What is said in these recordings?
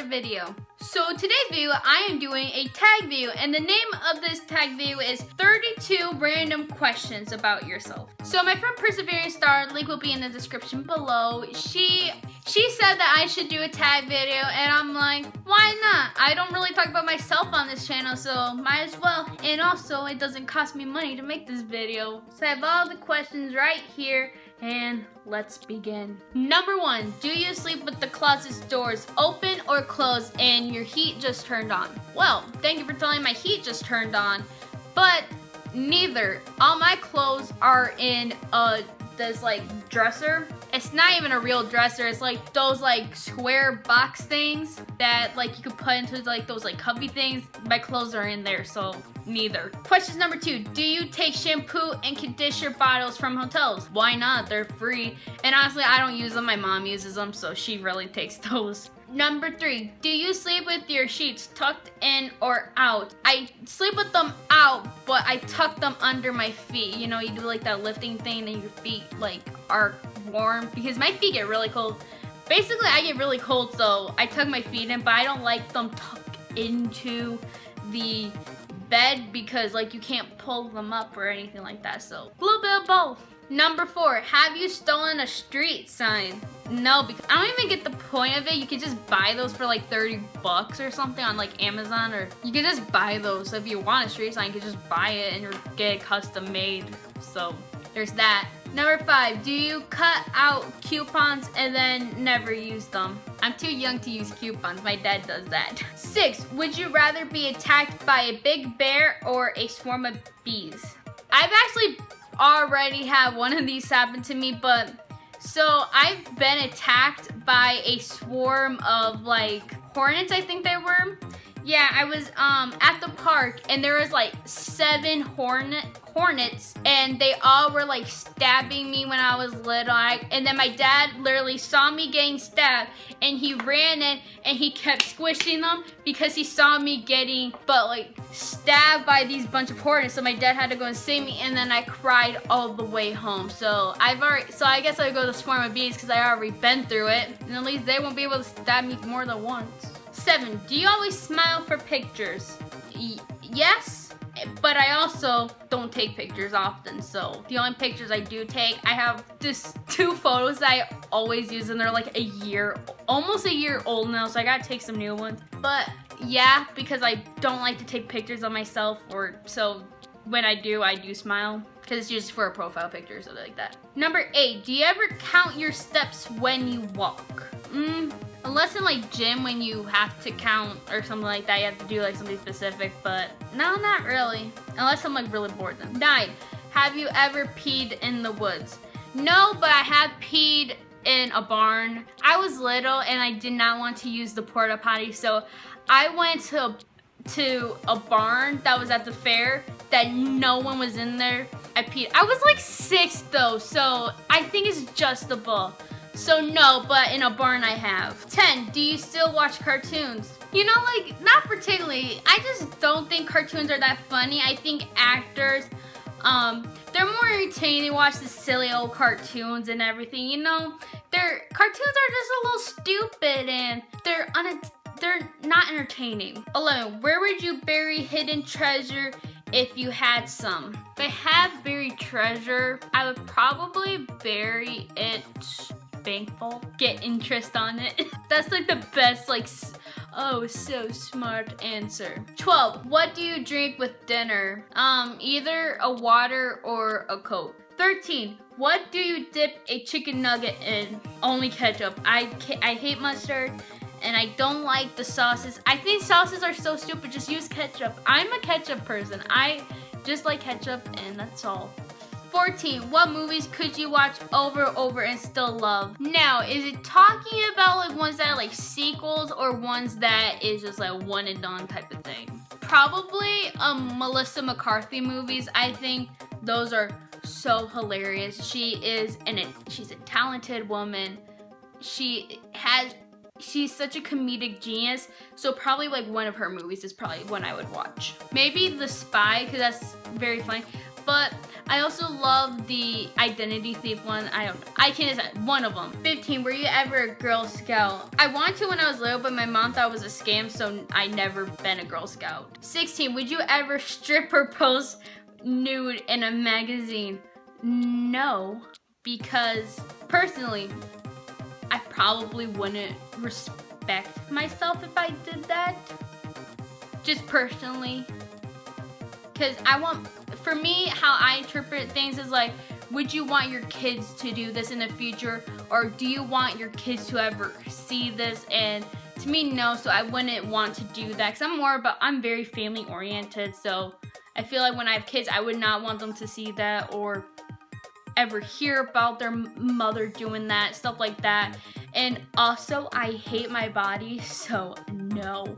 another video. So today's video, I am doing a tag video, and the name of this tag video is 32 random questions about yourself. So my friend Perseverance Star, link will be in the description below. She said that I should do a tag video, and I'm like, why not? I don't really talk about myself on this channel, so might as well. And also, it doesn't cost me money to make this video. So I have all the questions right here, and let's begin. Number 1, do you sleep with the closet's doors open or closed and your heat just turned on? Well, thank you for telling my heat just turned on, but neither. All my clothes are in this like dresser. It's not even a real dresser. It's like those like square box things that like you could put into like those like cubby things. My clothes are in there, so neither. Question number 2, do you take shampoo and conditioner bottles from hotels? Why not? They're free. And honestly, I don't use them. My mom uses them, so she really takes those. Number 3, do you sleep with your sheets tucked in or out? I sleep with them out, but I tuck them under my feet. You know, you do like that lifting thing and your feet like are warm because my feet get really cold. Basically, I get really cold, so I tuck my feet in, but I don't like them tucked into the bed because like you can't pull them up or anything like that, so a little bit of both. Number 4, have you stolen a street sign? No, because I don't even get the point of it. You can just buy those for like 30 bucks or something on like Amazon, or you can just buy those. So if you want a street sign, you can just buy it and get it custom made. So there's that. Number 5, do you cut out coupons and then never use them? I'm too young to use coupons. My dad does that. 6, would you rather be attacked by a big bear or a swarm of bees? I've actually already had one of these happen to me, but so I've been attacked by a swarm of like hornets, I think they were. Yeah, I was at the park and there was like 7 hornets and they all were like stabbing me when I was little. And then my dad literally saw me getting stabbed and he ran in and he kept squishing them because he saw me getting stabbed by these bunch of hornets. So my dad had to go and save me, and then I cried all the way home. So I guess I would go to swarm of bees because I already been through it, and at least they won't be able to stab me more than once. 7, do you always smile for pictures? Yes, but I also don't take pictures often, so the only pictures I do take, I have just 2 photos that I always use, and they're like almost a year old now, so I gotta take some new ones. But yeah, because I don't like to take pictures of myself, so when I do smile, because it's just for a profile picture or something like that. Number 8, do you ever count your steps when you walk? Unless in like gym when you have to count or something like that, you have to do like something specific, but no, not really. Unless I'm like really bored then. 9, have you ever peed in the woods? No, but I have peed in a barn. I was little and I did not want to use the porta potty, so I went to a barn that was at the fair that no one was in there. I peed. I was like 6 though, so I think it's adjustable. So no, but in a barn I have. 10, do you still watch cartoons? You know, like, not particularly. I just don't think cartoons are that funny. I think actors, they're more entertaining. They watch the silly old cartoons and everything, you know? Cartoons are just a little stupid and they're not entertaining. 11, where would you bury hidden treasure if you had some? If I had buried treasure, I would probably bury it bankful, get interest on it. That's like the best, like, oh, so smart answer. 12, what do you drink with dinner? Either a water or a Coke. 13, what do you dip a chicken nugget in? Only ketchup. I hate mustard and I don't like the sauces. I think sauces are so stupid. Just use ketchup. I'm a ketchup person. I just like ketchup and that's all. 14, what movies could you watch over and over and still love? Now, is it talking about like ones that are like sequels or ones that is just like one and done type of thing? Probably Melissa McCarthy movies. I think those are so hilarious. She's a talented woman. She's such a comedic genius, so probably like one of her movies is probably one I would watch. Maybe The Spy, because that's very funny. But I also love the identity thief one. I don't know. I can't decide. One of them. 15. Were you ever a Girl Scout? I wanted to when I was little, but my mom thought it was a scam, so I never been a Girl Scout. 16. Would you ever strip or post nude in a magazine? No, because personally, I probably wouldn't respect myself if I did that. Just personally. Because for me, how I interpret things is like, would you want your kids to do this in the future? Or do you want your kids to ever see this? And to me, no, so I wouldn't want to do that. Because I'm very family oriented. So I feel like when I have kids, I would not want them to see that or ever hear about their mother doing that, stuff like that. And also, I hate my body, so no,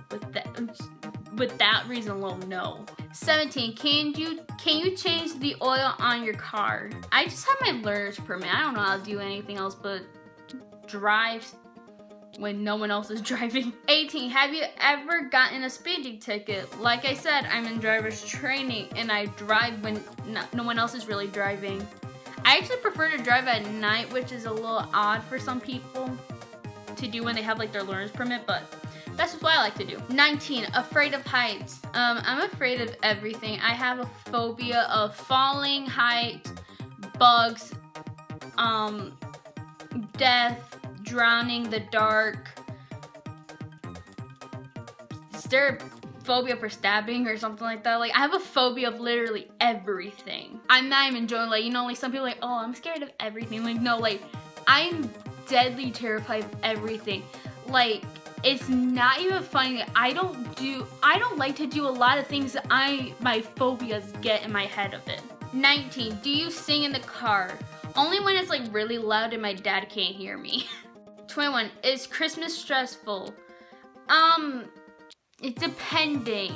with that reason alone, no. 17, can you change the oil on your car? I just have my learner's permit. I don't know how to do anything else but drive when no one else is driving. 18, have you ever gotten a speeding ticket? Like I said, I'm in driver's training and I drive when no one else is really driving. I actually prefer to drive at night, which is a little odd for some people to do when they have like their learner's permit, but that's just what I like to do. 19, afraid of heights. I'm afraid of everything. I have a phobia of falling, heights, bugs, death, drowning, the dark. Is there a phobia for stabbing or something like that? Like, I have a phobia of literally everything. I'm not even enjoying, like, you know, like some people are like, oh, I'm scared of everything. Like, no, like, I'm deadly terrified of everything. Like, it's not even funny. I don't like to do a lot of things that my phobias get in my head of it. 19, do you sing in the car? Only when it's like really loud and my dad can't hear me. 21, is Christmas stressful? It's depending.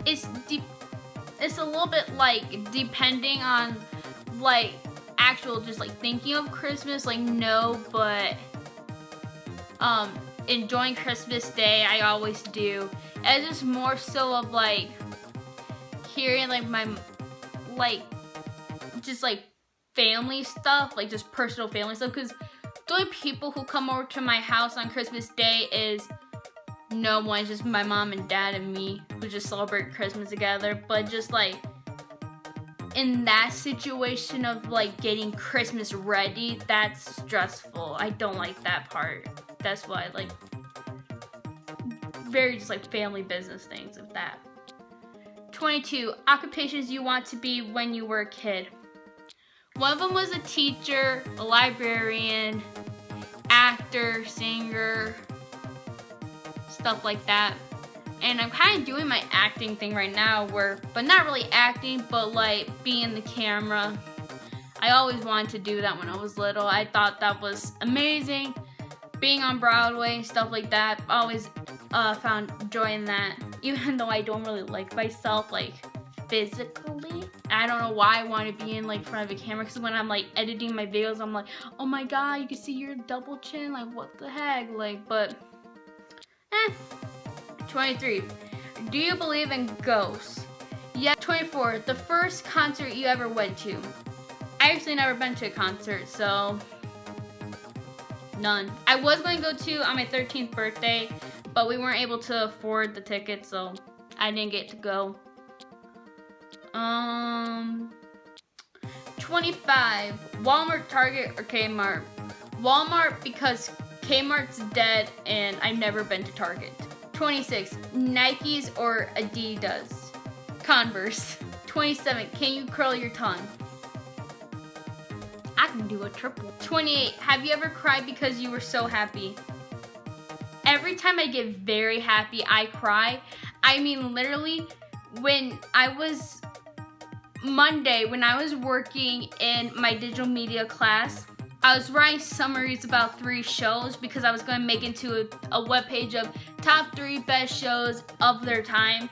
It's a little bit like depending on like actual just like thinking of Christmas, like no, but enjoying Christmas Day, I always do. And it's just more so of like hearing like my like just like family stuff, like just personal family stuff, because the only people who come over to my house on Christmas Day is no one, just my mom and dad and me who just celebrate Christmas together. But just like in that situation of like getting Christmas ready, that's stressful. I don't like that part. That's why, like, very just like family business things of that. 22, occupations you want to be when you were a kid. One of them was a teacher, a librarian, actor, singer, stuff like that. And I'm kind of doing my acting thing right now, but not really acting, but like being in the camera. I always wanted to do that when I was little. I thought that was amazing. Being on Broadway, stuff like that. Always found joy in that. Even though I don't really like myself, like, physically. I don't know why I want to be in, like, front of a camera. Because when I'm, like, editing my videos, I'm like, oh my god, you can see your double chin. Like, what the heck? Like, but, 23. Do you believe in ghosts? Yeah. 24. The first concert you ever went to? I actually never been to a concert, so none. I was going to go to on my 13th birthday, but we weren't able to afford the tickets, so I didn't get to go. 25. Walmart, Target, or Kmart? Walmart, because Kmart's dead and I've never been to Target. 26. Nikes or Adidas? Converse. 27. Can you curl your tongue? I can do a triple. 28. Have you ever cried because you were so happy? Every time I get very happy, I cry. I mean, literally, when I was Monday, when I was working in my digital media class, I was writing summaries about 3 shows because I was going to make into a webpage of top 3 best shows of their time.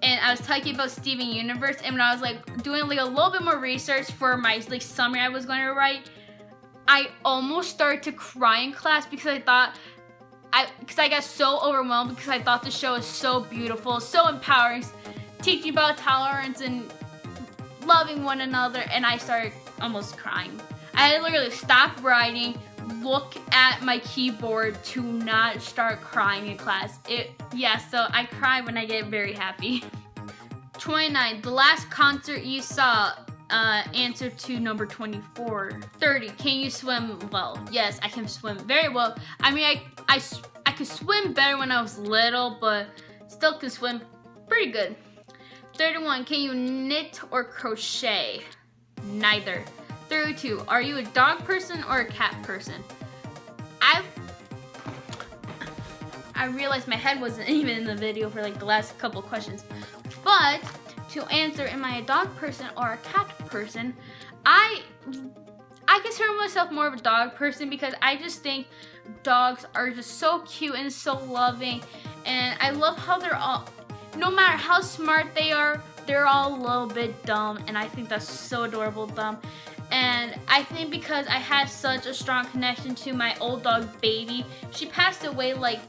And I was talking about Steven Universe, and when I was like doing like a little bit more research for my like summary I was going to write, I almost started to cry in class because I got so overwhelmed because I thought the show was so beautiful, so empowering, teaching about tolerance and loving one another, and I started almost crying. I had to literally stop writing, look at my keyboard to not start crying in class. So I cry when I get very happy. 29, the last concert you saw. Answer to number 24. 30, can you swim well? Yes, I can swim very well. I mean, I could swim better when I was little, but still can swim pretty good. 31, can you knit or crochet? Neither. 32, are you a dog person or a cat person? I realized my head wasn't even in the video for like the last couple questions, but to answer, am I a dog person or a cat person? I consider myself more of a dog person because I just think dogs are just so cute and so loving, and I love how they're all, no matter how smart they are, they're all a little bit dumb, and I think that's so adorable dumb. And I think because I had such a strong connection to my old dog Baby, she passed away like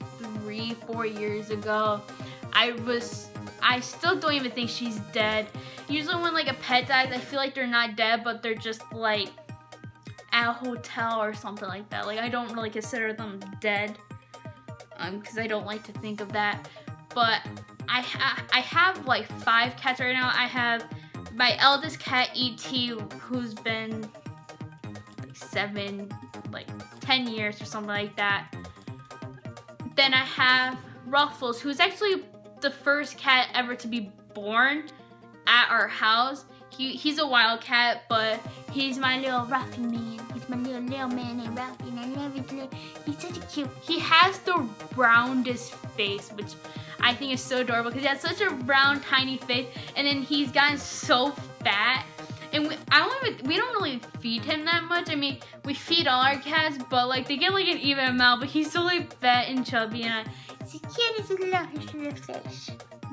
3-4 years ago. I still don't even think she's dead. Usually when like a pet dies, I feel like they're not dead, but they're just like at a hotel or something like that. Like I don't really consider them dead, because I don't like to think of that. But I have like 5 cats right now. I have my eldest cat E.T., who's been like 10 years or something like that. Then I have Ruffles, who's actually the first cat ever to be born at our house. He's a wild cat, but he's my little Ruffy man. He's my little man named Ruffy, and I love him. He's such a cute. He has the roundest face, which I think is so adorable because he has such a round, tiny face, and then he's gotten so fat. And we don't really feed him that much. I mean, we feed all our cats, but like they get like an even amount. But he's so like fat and chubby, and he's the cutest little fish.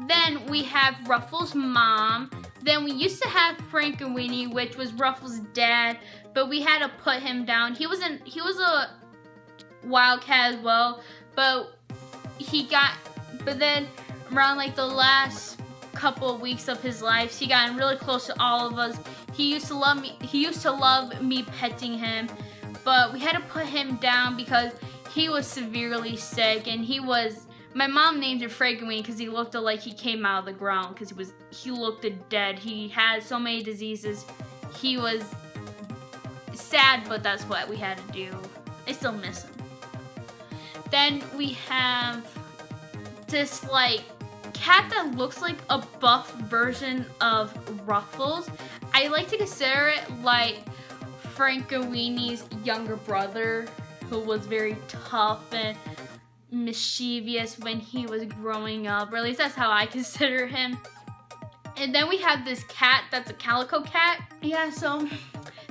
Then we have Ruffles' mom. Then we used to have Frank and Winnie, which was Ruffles' dad, but we had to put him down. He was a wildcat as well, but then around like the last couple of weeks of his life, he got really close to all of us. He used to love me. He used to love me petting him, but we had to put him down because he was severely sick, and my mom named him Frank and Winnie because he looked like he came out of the ground because he looked dead. He had so many diseases. He was sad, but that's what we had to do. I still miss him. Then we have this like cat that looks like a buff version of Ruffles. I like to consider it like Frank and Winnie's younger brother, who was very tough and mischievous when he was growing up, or at least that's how I consider him. And then we have this cat that's a calico cat. Yeah, so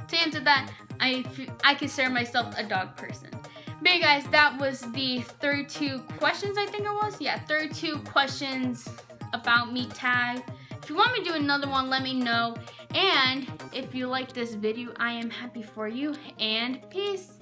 to answer that, I consider myself a dog person. But yeah, guys, that was the 32 questions, I think it was. Yeah, 32 questions about me tag. If you want me to do another one, let me know. And if you like this video, I am happy for you, and peace.